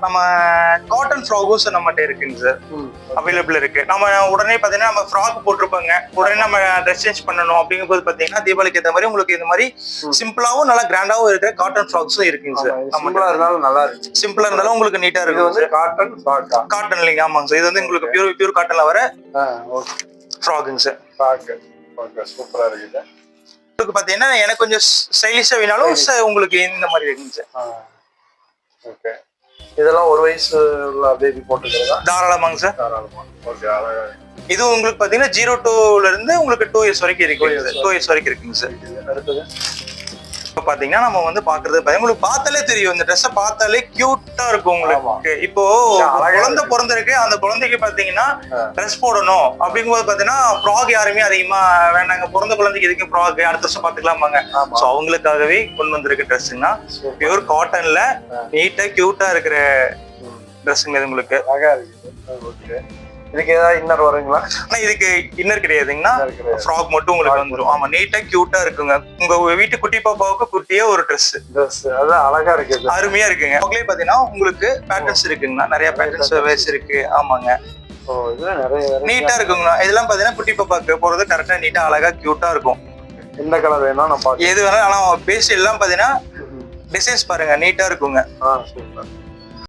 நம்ம காட்டன் ஃப்ராகும் நம்மகிட்ட இருக்குங்க சார், அவைலபிள் இருக்கு. நம்ம உடனே பாத்தீங்கன்னா நம்ம ஃப்ராக் போட்டிருப்பாங்க, உடனே நம்ம ட்ரெஸ் சேஞ்ச் பண்ணணும் அப்படிங்கும்போது பாத்தீங்கன்னா தீபாவளிக்கு ஏற்ற மாதிரி உங்களுக்கு இந்த மாதிரி சிம்பிளாவும் நல்லா கிராண்டாவும் இருக்கிற காட்டன் ஃப்ராக்ஸும் இருக்குங்க சார். சிம்பிளா இருந்தாலும் நல்லா இருக்கு, சிம்பிளா இருந்தாலும் உங்களுக்கு நீட்டா இருக்கு. காட்டன் காட்டன் இல்லைங்க, ஆமாங்க சார். இது வந்து உங்களுக்கு பியூர் காட்டன்ல வர ஃப்ராக்குங்க சார். சூப்பரா இருக்குது. உங்களுக்கு பாத்தீங்கன்னா எனக்கு கொஞ்சம் ஸ்டைலிஷா வேணாலும் உங்களுக்கு இந்த மாதிரி இருக்குங்க சார். ஓகே, இதெல்லாம் ஒரு வயசு உள்ள பேபி போட்டுக்கிறதா? தாராளமாங்க சார், தாராளமா. ஓகே, அழகா இது உங்களுக்கு பாத்தீங்கன்னா 0 to இருந்து உங்களுக்கு 2 years வரைக்கும் இருக்கு. 2 years வரைக்கும் இருக்குங்க சார். அடுத்தது இப்போ பாத்தீங்கன்னா நம்ம வந்து பாக்குறது உங்களுக்கு பார்த்தாலே தெரியும், இந்த ட்ரெஸ்ஸை பார்த்தாலே கியூட்டா இருக்கும் உங்களுக்கு. இப்போ குழந்தை பிறந்திருக்கு, அந்த குழந்தைக்கு பாத்தீங்கன்னா ட்ரெஸ் போடணும் அப்படிங்கும்போது பாத்தீங்கன்னா ஃப்ராக் யாருமே அதிகமா வேண்டாங்க, பிறந்த குழந்தைக்கு எதுக்கு ஃப்ராக், அடுத்த வருஷம் பாத்துக்கலாமாங்க. ஸோ அவங்களுக்காகவே கொண்டு வந்திருக்க ட்ரெஸ்ஸுங்கன்னா பியூர் காட்டன்ல நீட்டா கியூட்டா இருக்கிற ட்ரெஸ்ஸுங்க இது உங்களுக்கு. அழகா இருக்குது. இதுக்கு ஏதாவது இன்னர் வருங்களா? ஆனா இதுக்கு இன்னர் கிடையாதுங்கன்னா, ஃப்ராக் மட்டும் உங்களுக்கு வந்துடும். ஆமா, நீட்டா கியூட்டா இருக்குங்க. உங்க வீட்டு குட்டி பாப்பாவுக்கு குட்டியே ஒரு ட்ரெஸ், அதான் அழகா இருக்குது, அருமையா இருக்குங்க. அவங்களே பாத்தீங்கன்னா உங்களுக்கு பேட்டர்ன்ஸ் இருக்குங்கண்ணா, நிறைய பேட்டர்ன்ஸ் வேஸ் இருக்கு. ஆமாங்க, நீட்டா இருக்குங்கண்ணா. இதெல்லாம் பாத்தீங்கன்னா குட்டி பாப்பாக்கு போறது கரெக்டா நீட்டா அழகா கியூட்டா இருக்கும். எந்த கலர் வேணும் எது வேணாலும். ஆனா பேஸ்ட் எல்லாம் பாத்தீங்கன்னா டிசைன்ஸ் பாருங்க, நீட்டா இருக்குங்க.